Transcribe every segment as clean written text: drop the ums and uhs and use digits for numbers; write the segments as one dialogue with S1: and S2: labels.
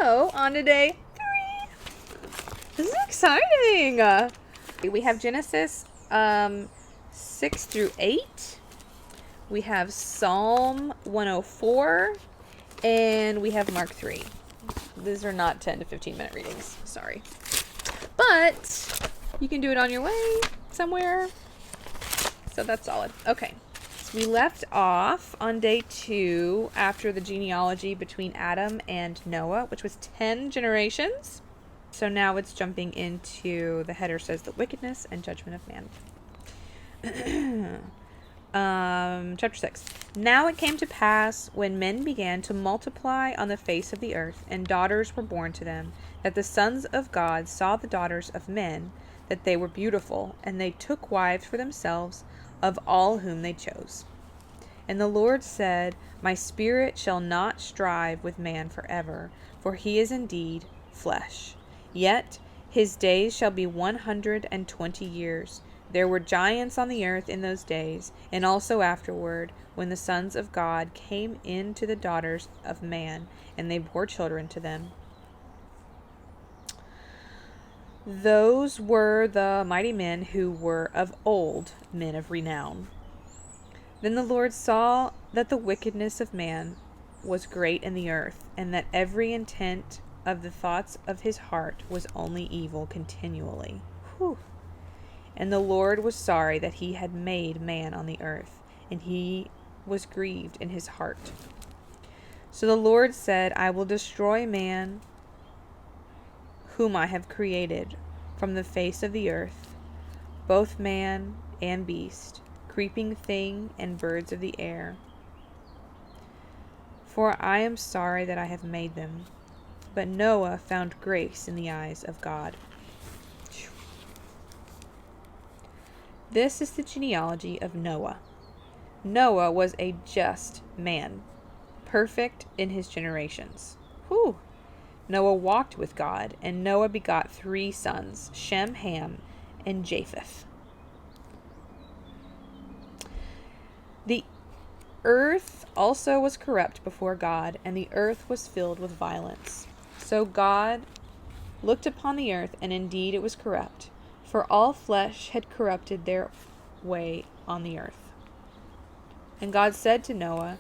S1: So, on to day 3. This is exciting. We have Genesis 6 through 8. We have Psalm 104. And we have Mark 3. These are not 10 to 15 minute readings. Sorry. But you can do it on your way somewhere. So that's solid. Okay. So we left off on day 2 after the genealogy between Adam and Noah, which was 10 generations. So now it's jumping into the header says the wickedness and judgment of man. Chapter 6. Now it came to pass, when men began to multiply on the face of the earth, and daughters were born to them, that the sons of God saw the daughters of men, that they were beautiful, and they took wives for themselves of all whom they chose. And the Lord said, My spirit shall not strive with man forever, for he is indeed flesh. Yet his days shall be 120 years. There were giants on the earth in those days, and also afterward, when the sons of God came in to the daughters of man, and they bore children to them. Those were the mighty men who were of old, men of renown. Then the Lord saw that the wickedness of man was great in the earth, and that every intent of the thoughts of his heart was only evil continually. Whew. And the Lord was sorry that he had made man on the earth, and he was grieved in his heart. So the Lord said, I will destroy man whom I have created from the face of the earth, both man and beast, creeping thing and birds of the air. For I am sorry that I have made them. But Noah found grace in the eyes of God. This is the genealogy of Noah. Noah was a just man, perfect in his generations. Whew. Noah walked with God, and Noah begot 3 sons, Shem, Ham, and Japheth. The earth also was corrupt before God, and the earth was filled with violence. So God looked upon the earth, and indeed it was corrupt, for all flesh had corrupted their way on the earth. And God said to Noah,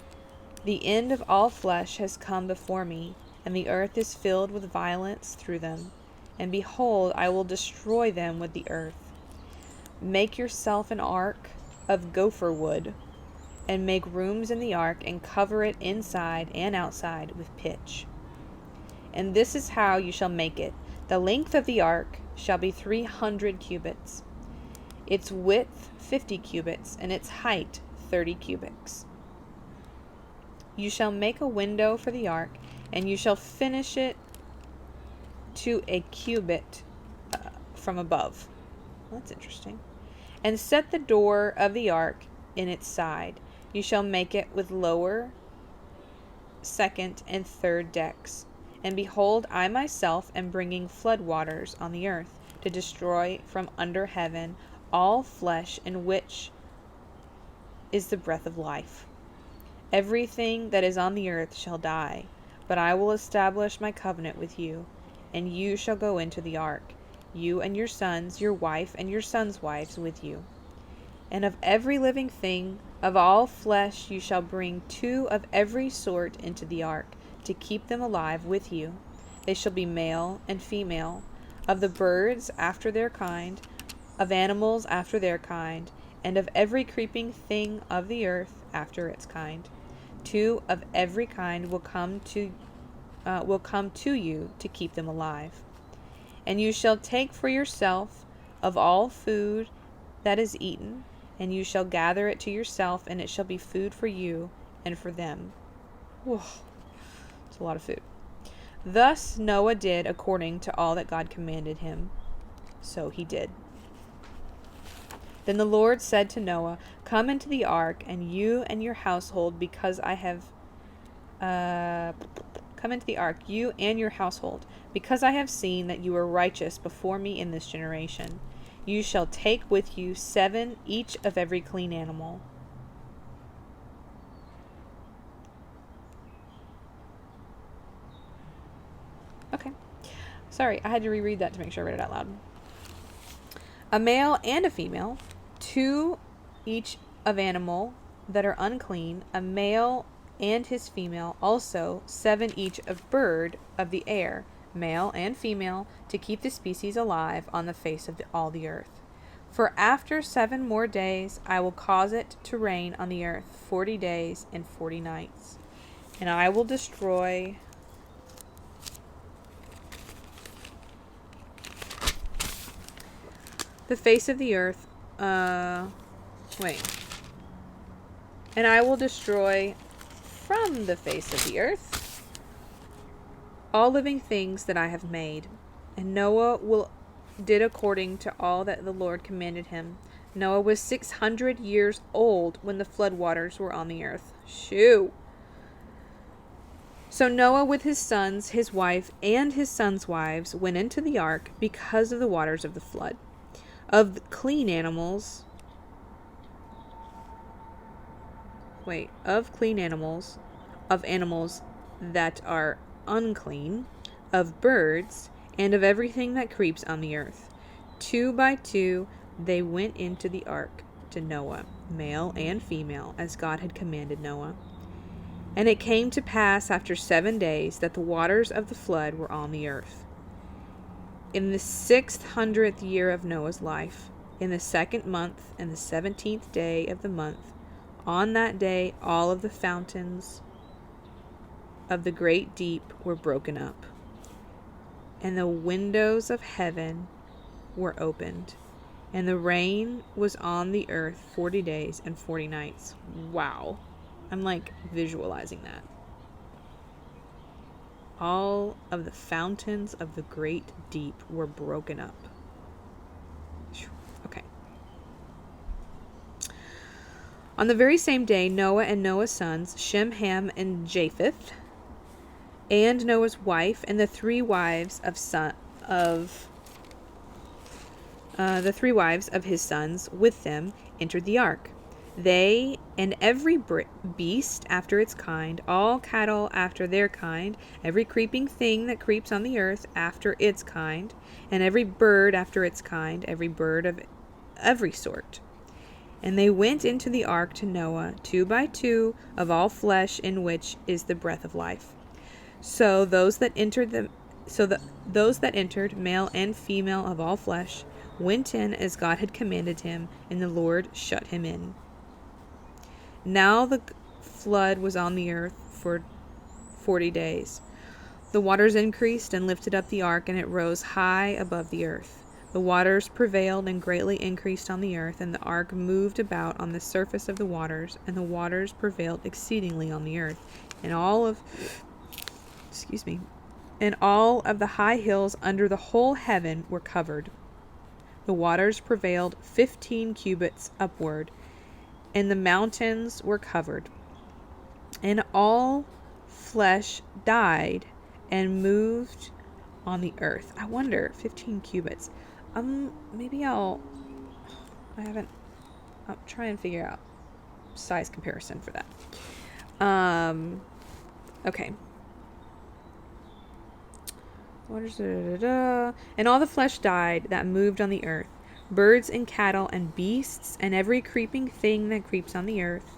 S1: The end of all flesh has come before me, and the earth is filled with violence through them. And behold, I will destroy them with the earth. Make yourself an ark of gopher wood, and make rooms in the ark, and cover it inside and outside with pitch. And this is how you shall make it. The length of the ark shall be 300 cubits, its width 50 cubits, and its height 30 cubits. You shall make a window for the ark, and you shall finish it to a cubit from above. Well, that's interesting. And set the door of the ark in its side. You shall make it with lower, second, and third decks. And behold, I myself am bringing flood waters on the earth, to destroy from under heaven all flesh in which is the breath of life. Everything that is on the earth shall die, but I will establish my covenant with you, and you shall go into the ark, you and your sons, your wife, and your sons' wives with you. And of every living thing, of all flesh, you shall bring 2 of every sort into the ark, to keep them alive with you. They shall be male and female, of the birds after their kind, of animals after their kind, and of every creeping thing of the earth after its kind. 2 of every kind will come to you to keep them alive. And you shall take for yourself of all food that is eaten, and you shall gather it to yourself, and it shall be food for you and for them. Whoa, it's a lot of food. Thus Noah did according to all that God commanded him. So he did. Then the Lord said to Noah, Come into the ark, and you and your household, because I have come into the ark, you and your household, because I have seen that you are righteous before me in this generation. You shall take with you 7 each of every clean animal. Sorry, I had to reread that to make sure I read it out loud. A male and a female, 2 each of animal that are unclean, a male and his female, also 7 each of bird of the air, male and female, to keep the species alive on the face of all the earth. For after 7 more days I will cause it to rain on the earth 40 days and 40 nights. And I will destroy the face of the earth. And I will destroy from the face of the earth all living things that I have made. And Noah did according to all that the Lord commanded him. Noah was 600 years old when the flood waters were on the earth. Shoo! So Noah with his sons, his wife, and his sons' wives went into the ark because of the waters of the flood. Of clean animals, of animals that are unclean, of birds, and of everything that creeps on the earth. 2 by 2 they went into the ark to Noah, male and female, as God had commanded Noah. And it came to pass after 7 days that the waters of the flood were on the earth. In the 600th year of Noah's life, in the 2nd month, and the 17th day of the month, on that day all of the fountains of the great deep were broken up, and the windows of heaven were opened, and the rain was on the earth 40 days and 40 nights. Wow. I'm like visualizing that. All of the fountains of the great deep were broken up. Okay. On the very same day, Noah and Noah's sons, Shem, Ham, and Japheth, and Noah's wife, and the 3 wives of his sons with them entered the ark. They and every beast after its kind, all cattle after their kind, every creeping thing that creeps on the earth after its kind, and every bird after its kind, every bird of every sort. And they went into the ark to Noah, 2 by 2 of all flesh in which is the breath of life. So those that entered, male and female of all flesh, went in as God had commanded him, and the Lord shut him in. Now the flood was on the earth for 40 days. The waters increased and lifted up the ark, and it rose high above the earth. The waters prevailed and greatly increased on the earth, and the ark moved about on the surface of the waters, and the waters prevailed exceedingly on the earth. And all of the high hills under the whole heaven were covered. The waters prevailed 15 cubits upward, and the mountains were covered. And all flesh died and moved on the earth. I wonder, 15 cubits. Maybe I'll try and figure out size comparison for that. Okay. And all the flesh died that moved on the earth, birds and cattle and beasts and every creeping thing that creeps on the earth,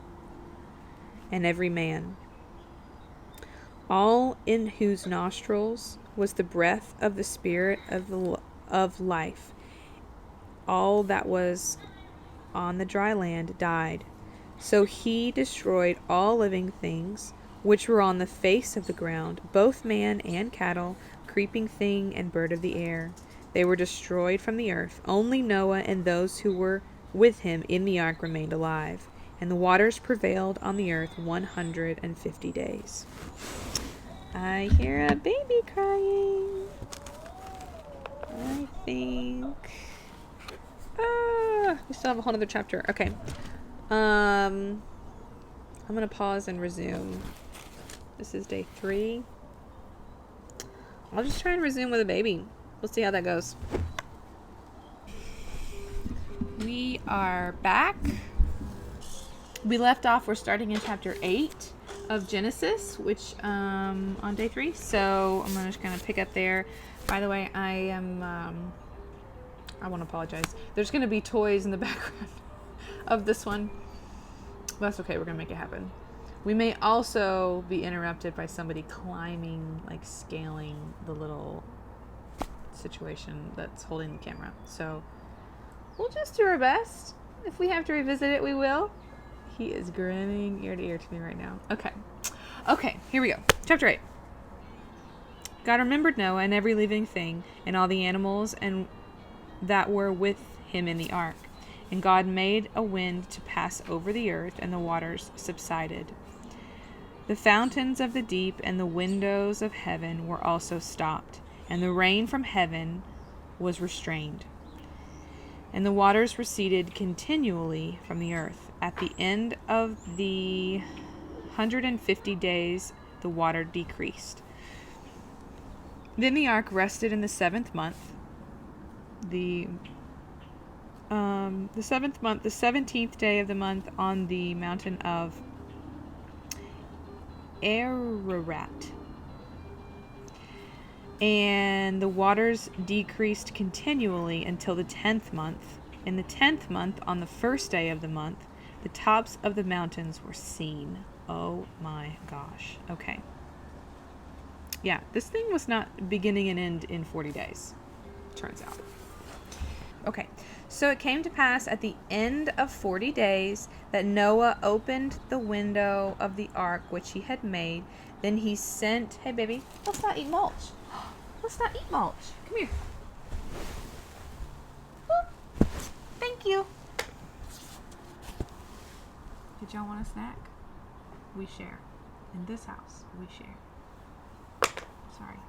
S1: and every man, all in whose nostrils was the breath of the spirit of life. All that was on the dry land died. So he destroyed all living things which were on the face of the ground, both man and cattle, creeping thing and bird of the air. They were destroyed from the earth. Only Noah and those who were with him in the ark remained alive, and the waters prevailed on the earth 150 days. I hear a baby crying. I think... we still have a whole other chapter. Okay. I'm going to pause and resume. This is day 3. I'll just try and resume with a baby. We'll see how that goes. We are back. We left off, we're starting in chapter 8. of Genesis, which on day 3. So I'm just gonna pick up there. By the way, I want to apologize. There's gonna be toys in the background of this one. That's okay. We're gonna make it happen. We may also be interrupted by somebody climbing, like scaling the little situation that's holding the camera. So we'll just do our best. If we have to revisit it, we will. He is grinning ear to ear to me right now. Okay, here we go. Chapter 8. God remembered Noah and every living thing and all the animals and that were with him in the ark. And God made a wind to pass over the earth, and the waters subsided. The fountains of the deep and the windows of heaven were also stopped, and the rain from heaven was restrained. And the waters receded continually from the earth. At the end of the 150 days, the water decreased. Then the ark rested in the 7th month. The 7th month, the 17th day of the month, on the mountain of Ararat. And the waters decreased continually until the 10th month. In the 10th month, on the 1st day of the month, the tops of the mountains were seen. Oh my gosh. Okay. Yeah, this thing was not beginning and end in 40 days, turns out. Okay, so it came to pass at the end of 40 days that Noah opened the window of the ark which he had made. Then he sent... Hey, baby, let's not eat mulch. Let's not eat mulch. Come here. Whoop. Thank you. Did y'all want a snack? We share. In this house, we share. Sorry.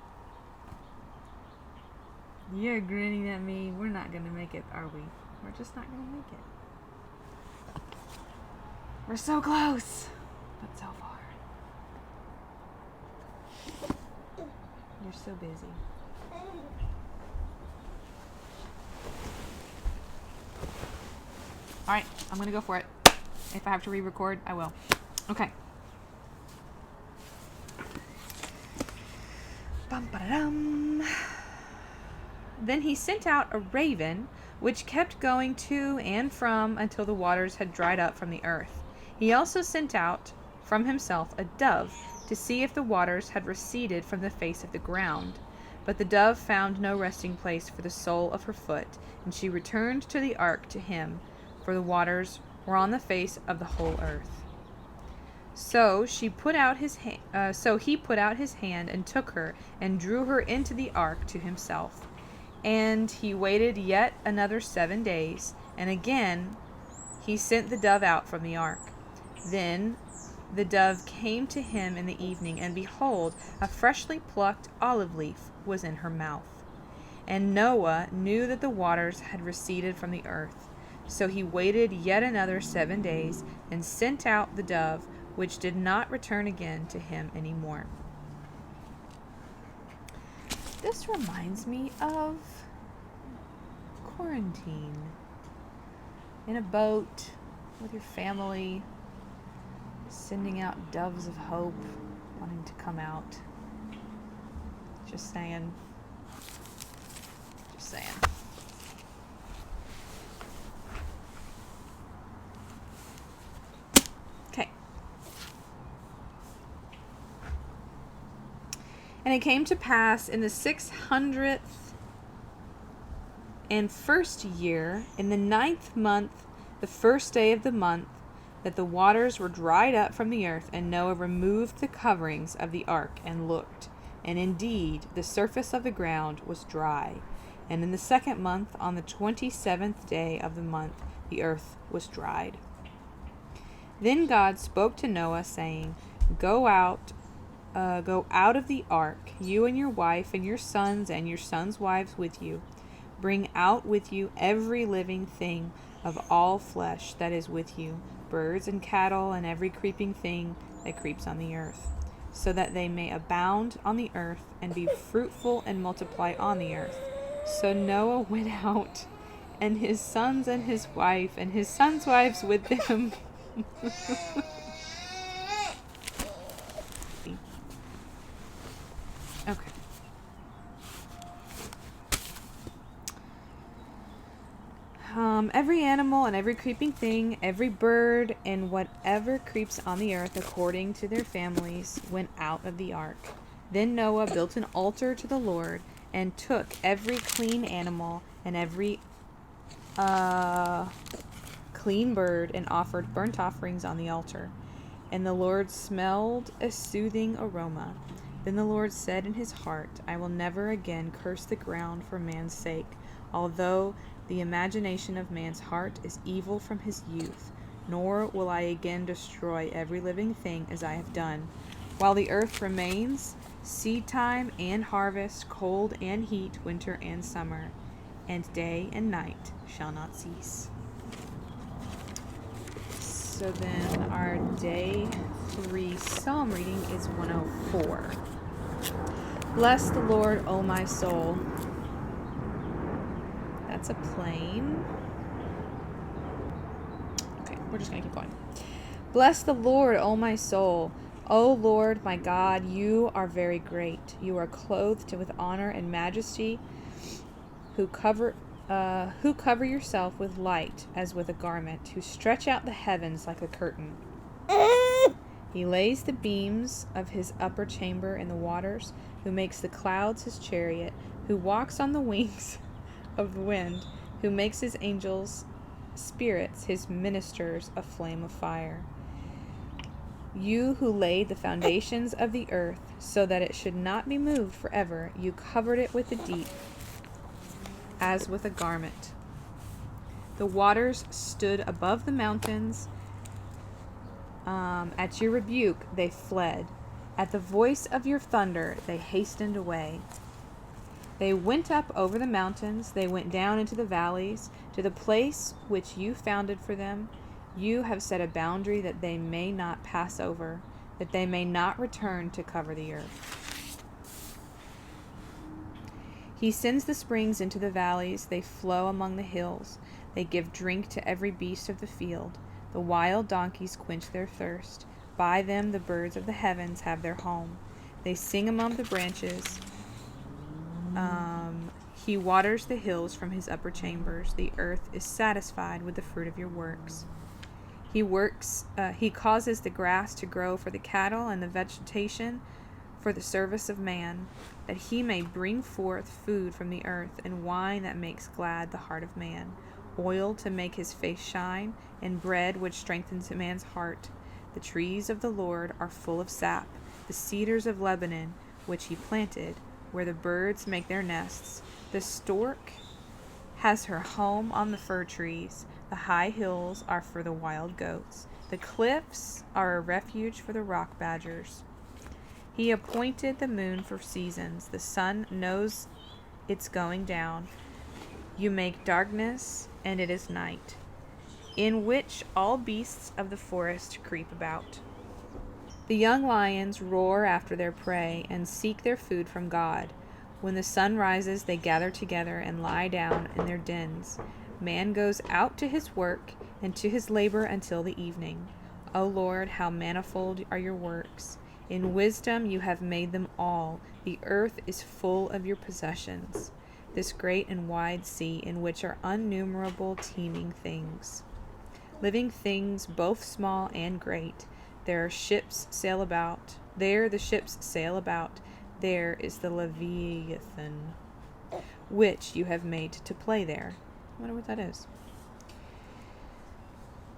S1: You're grinning at me. We're not going to make it, are we? We're just not going to make it. We're so close, but so far. You're so busy. Alright, I'm going to go for it. If I have to re-record, I will. Okay. Bum-ba-da-dum. Then he sent out a raven, which kept going to and from until the waters had dried up from the earth. He also sent out from himself a dove to see if the waters had receded from the face of the ground. But the dove found no resting place for the sole of her foot, and she returned to the ark to him, for the waters were on the face of the whole earth. So he put out his hand and took her and drew her into the ark to himself. And he waited yet another 7 days, and again he sent the dove out from the ark. Then the dove came to him in the evening, and behold, a freshly plucked olive leaf was in her mouth. And Noah knew that the waters had receded from the earth. So he waited yet another 7 days, and sent out the dove, which did not return again to him any more. This reminds me of quarantine. In a boat with your family, sending out doves of hope, wanting to come out. Just saying. Just saying. Okay. And it came to pass in the 601st year, in the 9th month, the 1st day of the month, that the waters were dried up from the earth, and Noah removed the coverings of the ark and looked. And indeed, the surface of the ground was dry. And in the 2nd month, on the 27th day of the month, the earth was dried. Then God spoke to Noah, saying, Go out of the ark, you and your wife and your sons' wives with you. Bring out with you every living thing of all flesh that is with you, birds and cattle and every creeping thing that creeps on the earth, so that they may abound on the earth and be fruitful and multiply on the earth. So Noah went out, and his sons and his wife and his sons' wives with them. Every animal and every creeping thing, every bird and whatever creeps on the earth according to their families went out of the ark. Then Noah built an altar to the Lord and took every clean animal and every clean bird and offered burnt offerings on the altar. And the Lord smelled a soothing aroma. Then the Lord said in his heart, I will never again curse the ground for man's sake, although the imagination of man's heart is evil from his youth, nor will I again destroy every living thing as I have done. While the earth remains, seed time and harvest, cold and heat, winter and summer, and day and night shall not cease. So then our day 3 psalm reading is 104. Bless the Lord, O my soul. That's a plane. Okay, we're just going to keep going. Bless the Lord, O my soul. O Lord, my God, you are very great. You are clothed with honor and majesty, who cover yourself with light as with a garment, who stretch out the heavens like a curtain. He lays the beams of his upper chamber in the waters, who makes the clouds his chariot, who walks on the wings of the wind, who makes his angels spirits, his ministers a flame of fire. You who laid the foundations of the earth so that it should not be moved forever, you covered it with the deep as with a garment. The waters stood above the mountains. At your rebuke they fled. At the voice of your thunder they hastened away. They went up over the mountains, they went down into the valleys, to the place which you founded for them. You have set a boundary that they may not pass over, that they may not return to cover the earth. He sends the springs into the valleys, they flow among the hills. They give drink to every beast of the field. The wild donkeys quench their thirst. By them the birds of the heavens have their home. They sing among the branches. He waters the hills from his upper chambers. The earth is satisfied with the fruit of your works. He causes the grass to grow for the cattle and the vegetation for the service of man, that he may bring forth food from the earth, and wine that makes glad the heart of man, oil to make his face shine, and bread which strengthens a man's heart. The trees of the Lord are full of sap, the cedars of Lebanon, which he planted, where the birds make their nests. The stork has her home on the fir trees. The high hills are for the wild goats. The cliffs are a refuge for the rock badgers. He appointed the moon for seasons. The sun knows its going down. You make darkness, and it is night, in which all beasts of the forest creep about. The young lions roar after their prey and seek their food from God. When the sun rises, they gather together and lie down in their dens. Man goes out to his work and to his labor until the evening. O Lord, how manifold are your works! In wisdom you have made them all. The earth is full of your possessions, this great and wide sea in which are innumerable teeming things. Living things both small and great. There ships sail about. There the ships sail about. There is the Leviathan, which you have made to play there. I wonder what that is.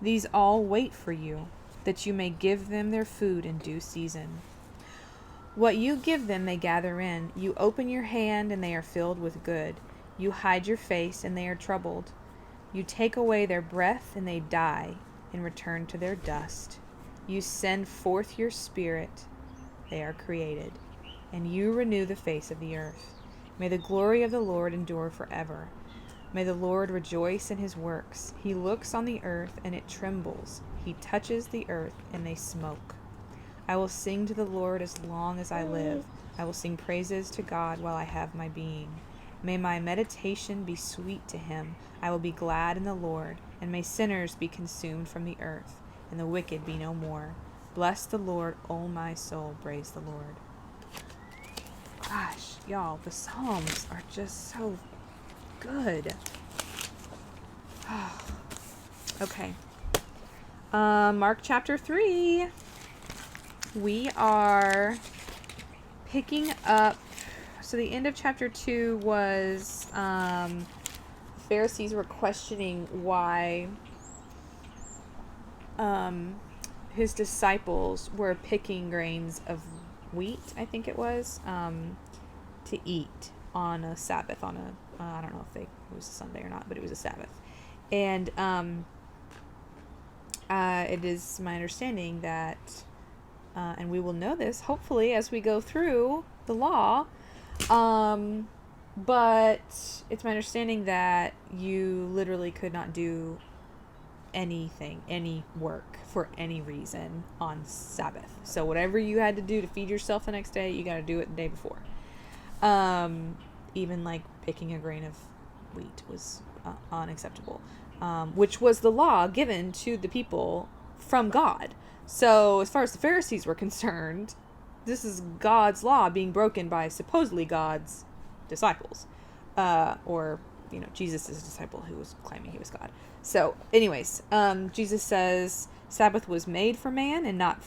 S1: These all wait for you, that you may give them their food in due season. What you give them they gather in. You open your hand and they are filled with good. You hide your face and they are troubled. You take away their breath and they die and return to their dust. You send forth your spirit, they are created, and you renew the face of the earth. May the glory of the Lord endure forever. May the Lord rejoice in his works. He looks on the earth and it trembles. He touches the earth and they smoke. I will sing to the Lord as long as I live. I will sing praises to God while I have my being. May my meditation be sweet to him. I will be glad in the Lord, and may sinners be consumed from the earth, and the wicked be no more. Bless the Lord, O my soul. Praise the Lord. Gosh, y'all, the Psalms are just so good. Okay. Mark chapter 3. We are picking up. So the end of chapter 2 was Pharisees were questioning why his disciples were picking grains of wheat, I think it was, to eat on a Sabbath, on a, I don't know if it was a Sunday or not, but it was a Sabbath. And it is my understanding that, and we will know this hopefully as we go through the law, but it's my understanding that you literally could not do anything, any work for any reason on Sabbath. So whatever you had to do to feed yourself the next day, you got to do it the day before. Even like picking a grain of wheat was unacceptable, which was the law given to the people from God. So as far as the Pharisees were concerned, this is God's law being broken by supposedly God's disciples, or Jesus' disciple who was claiming he was God. So anyways, Jesus says Sabbath was made for man and not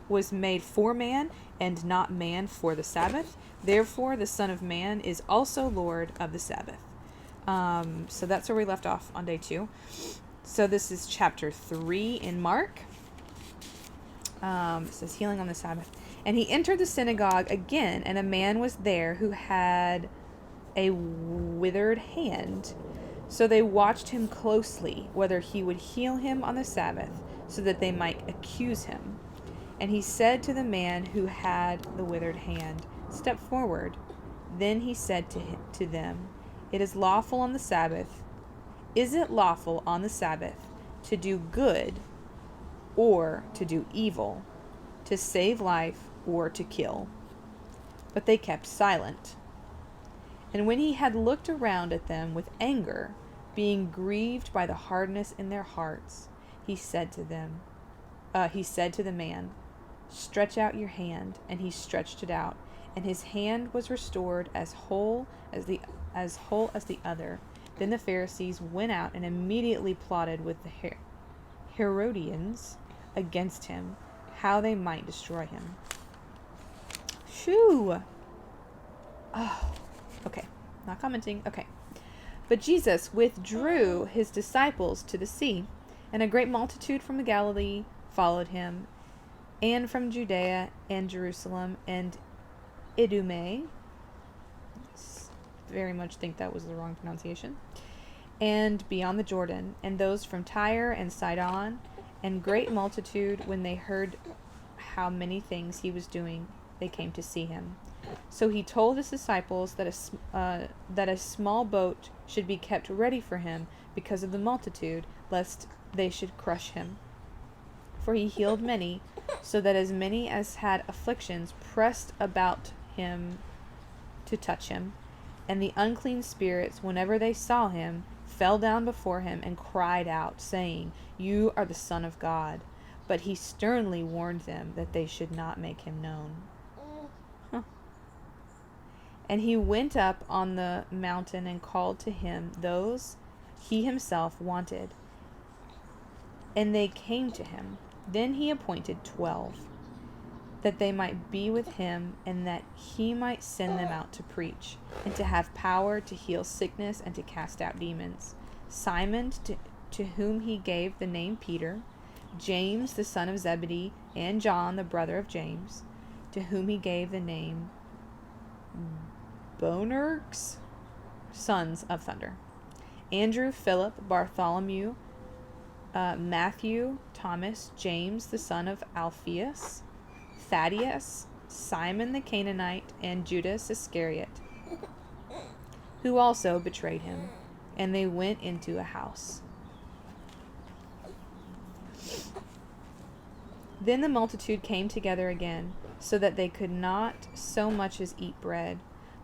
S1: was made for man and not man for the Sabbath. Therefore the Son of Man is also Lord of the Sabbath. So that's where we left off on day 2. So this is chapter 3 in Mark. It says healing on the Sabbath. And he entered the synagogue again, and a man was there who had a withered hand. So they watched him closely, whether he would heal him on the Sabbath, so that they might accuse him. And he said to the man who had the withered hand, "Step forward." Then he said to them, "It is lawful on the Sabbath. Is it lawful on the Sabbath to do good or to do evil, to save life or to kill?" But they kept silent. And when he had looked around at them with anger, being grieved by the hardness in their hearts, he said to the man, "Stretch out your hand." And he stretched it out, and his hand was restored as whole as the other. Then the Pharisees went out and immediately plotted with the Herodians against him, how they might destroy him. Shoo! Oh, okay. Not commenting. Okay. But Jesus withdrew his disciples to the sea, and a great multitude from Galilee followed him, and from Judea and Jerusalem and Idumea. Very much think that was the wrong pronunciation. And beyond the Jordan, and those from Tyre and Sidon, and great multitude, when they heard how many things he was doing, they came to see him. So he told his disciples that a small boat should be kept ready for him because of the multitude, lest they should crush him. For he healed many, so that as many as had afflictions pressed about him to touch him. And the unclean spirits, whenever they saw him, fell down before him and cried out, saying, "You are the Son of God." But he sternly warned them that they should not make him known. And he went up on the mountain and called to him those he himself wanted, and they came to him. Then he appointed 12, that they might be with him, and that he might send them out to preach, and to have power to heal sickness and to cast out demons. Simon, to whom he gave the name Peter, James the son of Zebedee, and John the brother of James, to whom he gave the name Boanerges, sons of thunder, Andrew, Philip, Bartholomew, Matthew, Thomas, James the son of Alphaeus, Thaddeus, Simon the Canaanite, and Judas Iscariot, who also betrayed him. And they went into a house. Then the multitude came together again, so that they could not so much as eat bread.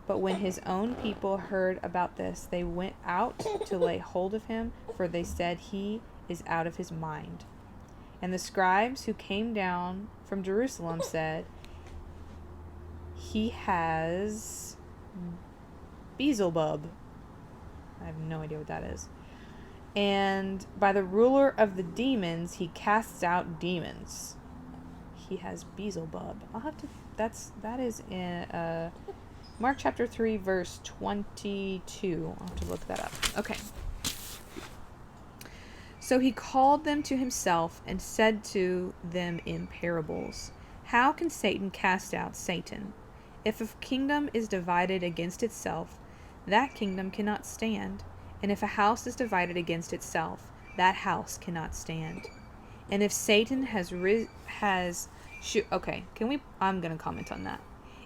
S1: But when his own people heard about this, they went out to lay hold of him, for they said, "He is out of his mind." And the scribes who came down from Jerusalem said, "He has Beelzebub." I have no idea what that is. And by the ruler of the demons, he casts out demons. He has Beelzebub. That is in Mark chapter 3, verse 22. I'll have to look that up. Okay. So he called them to himself and said to them in parables, "How can Satan cast out Satan? If a kingdom is divided against itself, that kingdom cannot stand. And if a house is divided against itself, that house cannot stand. And if Satan I'm going to comment on that.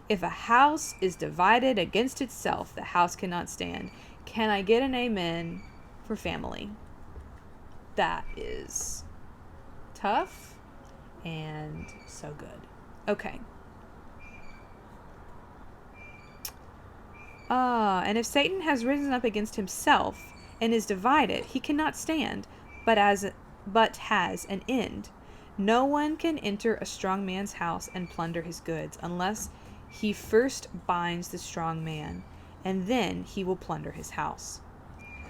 S1: If a house is divided against itself, the house cannot stand. Can I get an amen for family?" That is tough and so good. Okay. And if Satan has risen up against himself and is divided, he cannot stand, but has an end. No one can enter a strong man's house and plunder his goods unless he first binds the strong man, and then he will plunder his house.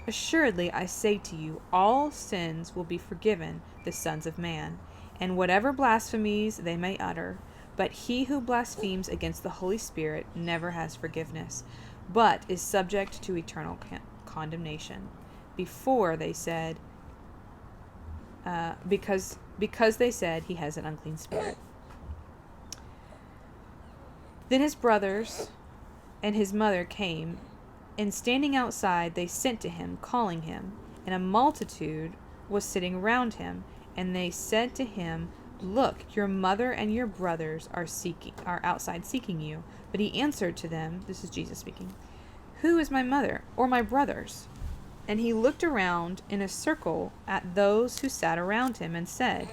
S1: Assuredly, I say to you, all sins will be forgiven the sons of man, and whatever blasphemies they may utter. But he who blasphemes against the Holy Spirit never has forgiveness, but is subject to eternal condemnation. Because they said he has an unclean spirit. Then his brothers and his mother came, and standing outside they sent to him, calling him. And a multitude was sitting round him, and they said to him, "Look, your mother and your brothers are outside seeking you." But he answered to them, this is Jesus speaking, "Who is my mother or my brothers?" And he looked around in a circle at those who sat around him and said,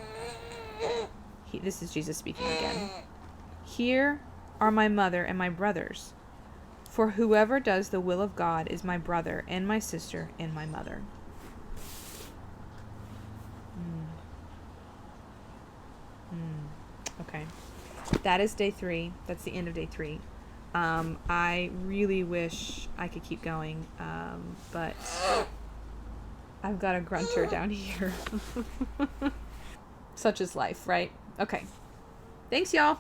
S1: this is Jesus speaking again, "Here are my mother and my brothers. For whoever does the will of God is my brother and my sister and my mother." Okay. That is day 3. That's the end of day 3. I really wish I could keep going, but I've got a grunter down here. Such is life, right? Okay. Thanks, y'all.